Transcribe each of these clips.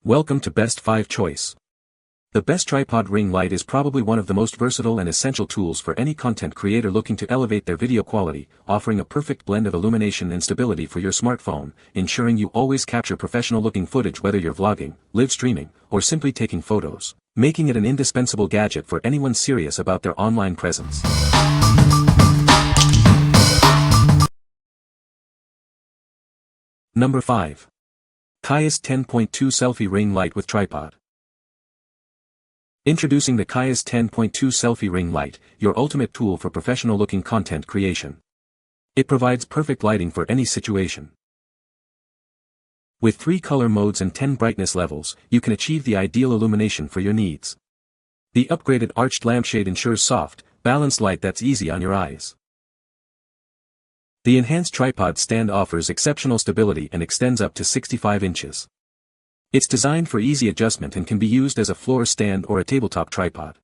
Welcome to Best 5 Choice. The best tripod ring light is probably one of the most versatile and essential tools for any content creator looking to elevate their video quality, offering a perfect blend of illumination and stability for your smartphone, ensuring you always capture professional-looking footage whether you're vlogging, live streaming, or simply taking photos, making it an indispensable gadget for anyone serious about their online presence. Number 5. Kaiess 10.2 Selfie Ring Light with Tripod. Introducing the Kaiess 10.2 Selfie Ring Light, your ultimate tool for professional-looking content creation. It provides perfect lighting for any situation. With 3 color modes and 10 brightness levels, you can achieve the ideal illumination for your needs. The upgraded arched lampshade ensures soft, balanced light that's easy on your eyes. The enhanced tripod stand offers exceptional stability and extends up to 65 inches. It's designed for easy adjustment and can be used as a floor stand or a tabletop tripod.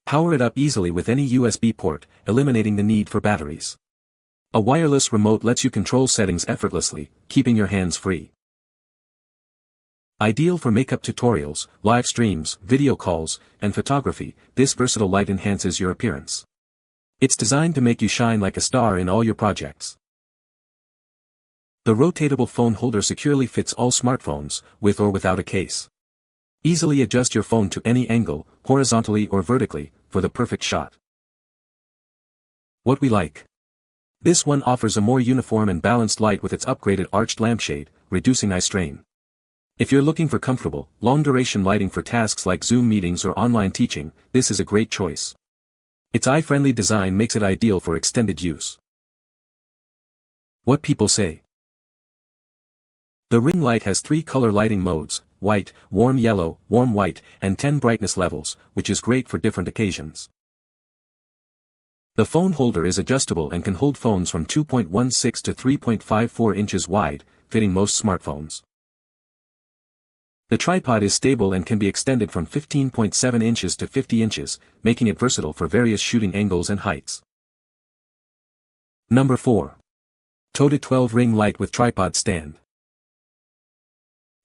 Power it up easily with any USB port, eliminating the need for batteries. A wireless remote lets you control settings effortlessly, keeping your hands free. Ideal for makeup tutorials, live streams, video calls, and photography, this versatile light enhances your appearance. It's designed to make you shine like a star in all your projects. The rotatable phone holder securely fits all smartphones, with or without a case. Easily adjust your phone to any angle, horizontally or vertically, for the perfect shot. What we like. This one offers a more uniform and balanced light with its upgraded arched lampshade, reducing eye strain. If you're looking for comfortable, long-duration lighting for tasks like Zoom meetings or online teaching, this is a great choice. Its eye-friendly design makes it ideal for extended use. What people say. The ring light has 3 color lighting modes, white, warm yellow, warm white, and 10 brightness levels, which is great for different occasions. The phone holder is adjustable and can hold phones from 2.16 to 3.54 inches wide, fitting most smartphones. The tripod is stable and can be extended from 15.7 inches to 50 inches, making it versatile for various shooting angles and heights. Number 4. TODI 12 Ring Light with Tripod Stand.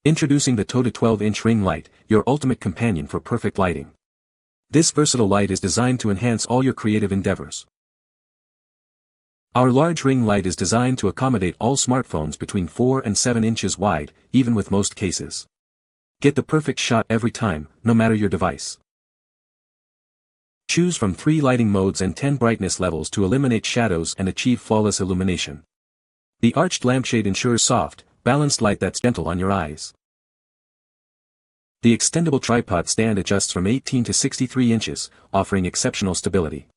Introducing the TODI 12-inch ring light, your ultimate companion for perfect lighting. This versatile light is designed to enhance all your creative endeavors. Our large ring light is designed to accommodate all smartphones between 4 and 7 inches wide, even with most cases. Get the perfect shot every time, no matter your device. Choose from 3 lighting modes and 10 brightness levels to eliminate shadows and achieve flawless illumination. The arched lampshade ensures soft, balanced light that's gentle on your eyes. The extendable tripod stand adjusts from 18 to 63 inches, offering exceptional stability.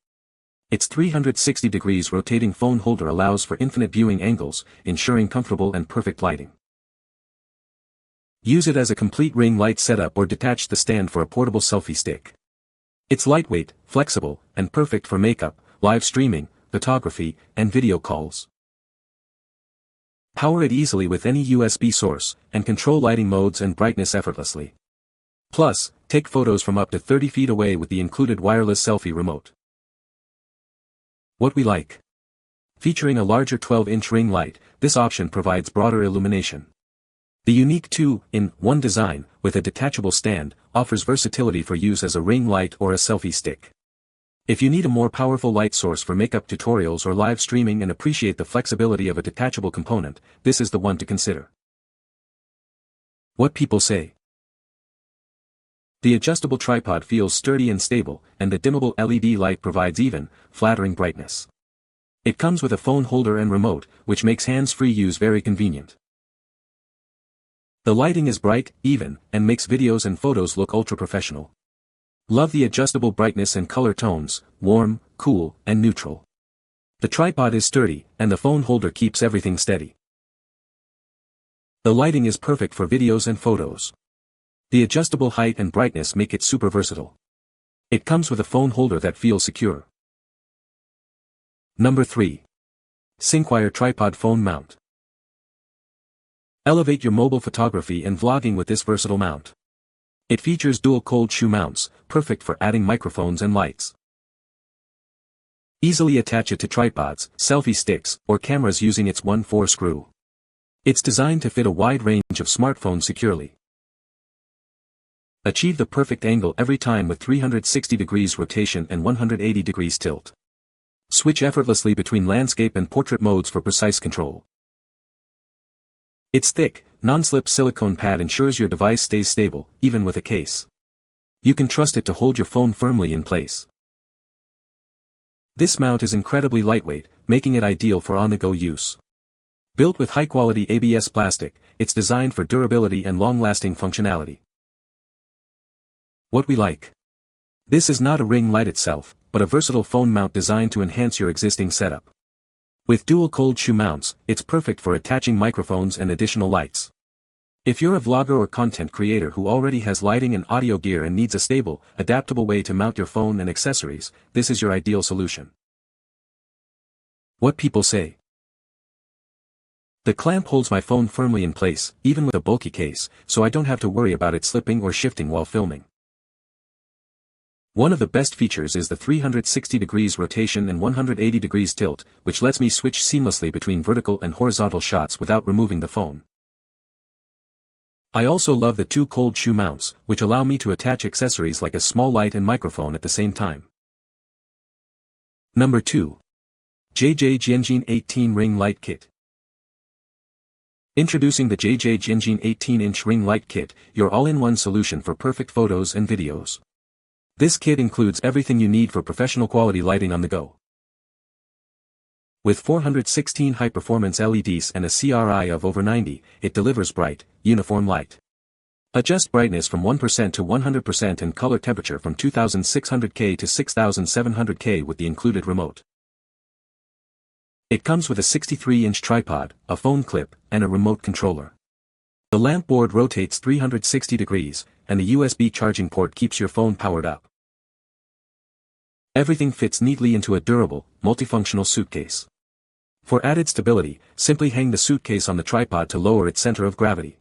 Its 360 degrees rotating phone holder allows for infinite viewing angles, ensuring comfortable and perfect lighting. Use it as a complete ring light setup or detach the stand for a portable selfie stick. It's lightweight, flexible, and perfect for makeup, live streaming, photography, and video calls. Power it easily with any USB source, and control lighting modes and brightness effortlessly. Plus, take photos from up to 30 feet away with the included wireless selfie remote. What we like. Featuring a larger 12-inch ring light, this option provides broader illumination. The unique 2-in-1 design, with a detachable stand, offers versatility for use as a ring light or a selfie stick. If you need a more powerful light source for makeup tutorials or live streaming and appreciate the flexibility of a detachable component, this is the one to consider. What people say. The adjustable tripod feels sturdy and stable, and the dimmable LED light provides even, flattering brightness. It comes with a phone holder and remote, which makes hands-free use very convenient. The lighting is bright, even, and makes videos and photos look ultra-professional. Love the adjustable brightness and color tones, warm, cool, and neutral. The tripod is sturdy, and the phone holder keeps everything steady. The lighting is perfect for videos and photos. The adjustable height and brightness make it super versatile. It comes with a phone holder that feels secure. Number 3. SYNCWIRE Tripod Phone Mount. Elevate your mobile photography and vlogging with this versatile mount. It features dual cold shoe mounts, perfect for adding microphones and lights. Easily attach it to tripods, selfie sticks, or cameras using its 1/4 screw. It's designed to fit a wide range of smartphones securely. Achieve the perfect angle every time with 360 degrees rotation and 180 degrees tilt. Switch effortlessly between landscape and portrait modes for precise control. Its thick, non-slip silicone pad ensures your device stays stable, even with a case. You can trust it to hold your phone firmly in place. This mount is incredibly lightweight, making it ideal for on-the-go use. Built with high-quality ABS plastic, it's designed for durability and long-lasting functionality. What we like. This is not a ring light itself, but a versatile phone mount designed to enhance your existing setup. With dual cold shoe mounts, it's perfect for attaching microphones and additional lights. If you're a vlogger or content creator who already has lighting and audio gear and needs a stable, adaptable way to mount your phone and accessories, this is your ideal solution. What people say. The clamp holds my phone firmly in place, even with a bulky case, so I don't have to worry about it slipping or shifting while filming. One of the best features is the 360 degrees rotation and 180 degrees tilt, which lets me switch seamlessly between vertical and horizontal shots without removing the phone. I also love the two cold shoe mounts, which allow me to attach accessories like a small light and microphone at the same time. Number 2. JIANJIN 18 Ring Light Kit. Introducing the JIANJIN 18-inch Ring Light Kit, your all-in-one solution for perfect photos and videos. This kit includes everything you need for professional quality lighting on the go. With 416 high-performance LEDs and a CRI of over 90, it delivers bright, uniform light. Adjust brightness from 1% to 100% and color temperature from 2600K to 6700K with the included remote. It comes with a 63-inch tripod, a phone clip, and a remote controller. The lamp board rotates 360 degrees, and the USB charging port keeps your phone powered up. Everything fits neatly into a durable, multifunctional suitcase. For added stability, simply hang the suitcase on the tripod to lower its center of gravity.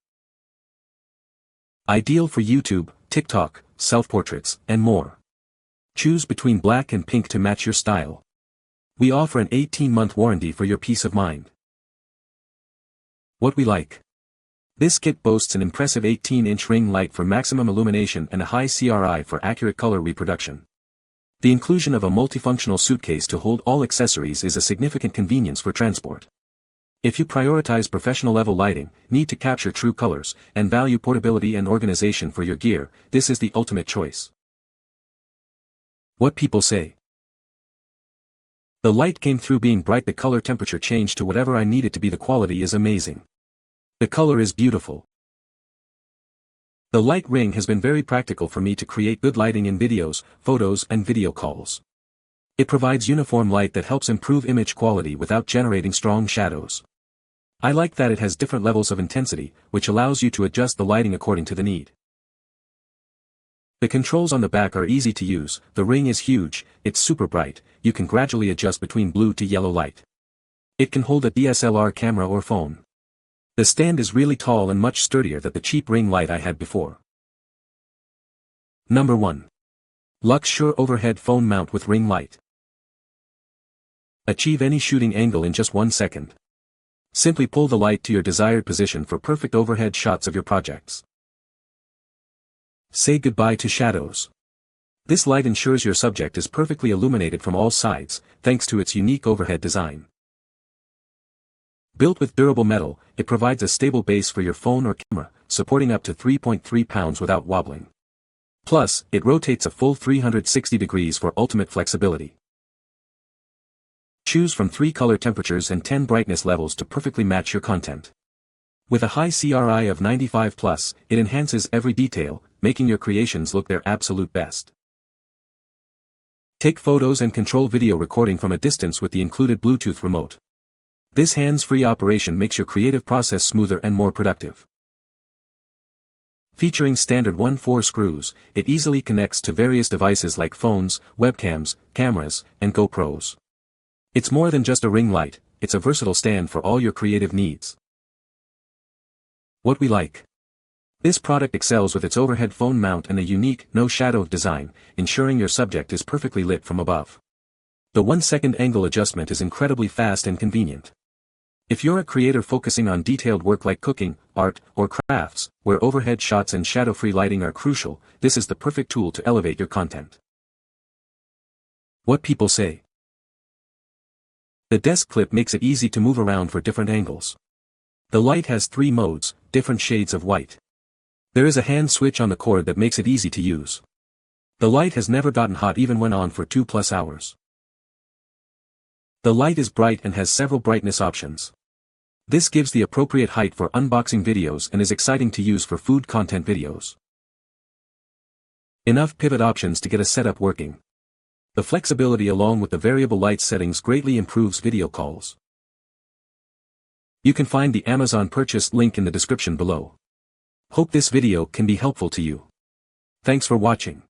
Ideal for YouTube, TikTok, self-portraits, and more. Choose between black and pink to match your style. We offer an 18-month warranty for your peace of mind. What we like. This kit boasts an impressive 18-inch ring light for maximum illumination and a high CRI for accurate color reproduction. The inclusion of a multifunctional suitcase to hold all accessories is a significant convenience for transport. If you prioritize professional-level lighting, need to capture true colors, and value portability and organization for your gear, this is the ultimate choice. What people say. The light came through being bright, the color temperature changed to whatever I need it to be, the quality is amazing. The color is beautiful. The light ring has been very practical for me to create good lighting in videos, photos and video calls. It provides uniform light that helps improve image quality without generating strong shadows. I like that it has different levels of intensity, which allows you to adjust the lighting according to the need. The controls on the back are easy to use, the ring is huge, it's super bright, you can gradually adjust between blue to yellow light. It can hold a DSLR camera or phone. The stand is really tall and much sturdier than the cheap ring light I had before. Number 1. Luxsure Overhead Phone Mount with Ring Light. Achieve any shooting angle in just 1 second. Simply pull the light to your desired position for perfect overhead shots of your projects. Say goodbye to shadows. This light ensures your subject is perfectly illuminated from all sides, thanks to its unique overhead design. Built with durable metal, it provides a stable base for your phone or camera, supporting up to 3.3 pounds without wobbling. Plus, it rotates a full 360 degrees for ultimate flexibility. Choose from 3 color temperatures and 10 brightness levels to perfectly match your content. With a high CRI of 95+, it enhances every detail, making your creations look their absolute best. Take photos and control video recording from a distance with the included Bluetooth remote. This hands-free operation makes your creative process smoother and more productive. Featuring standard 1/4 screws, it easily connects to various devices like phones, webcams, cameras, and GoPros. It's more than just a ring light, it's a versatile stand for all your creative needs. What we like. This product excels with its overhead phone mount and a unique, no-shadow design, ensuring your subject is perfectly lit from above. The 1-second angle adjustment is incredibly fast and convenient. If you're a creator focusing on detailed work like cooking, art, or crafts, where overhead shots and shadow-free lighting are crucial, this is the perfect tool to elevate your content. What people say. The desk clip makes it easy to move around for different angles. The light has 3 modes, different shades of white. There is a hand switch on the cord that makes it easy to use. The light has never gotten hot even when on for 2+ hours. The light is bright and has several brightness options. This gives the appropriate height for unboxing videos and is exciting to use for food content videos. Enough pivot options to get a setup working. The flexibility along with the variable light settings greatly improves video calls. You can find the Amazon purchase link in the description below. Hope this video can be helpful to you. Thanks for watching.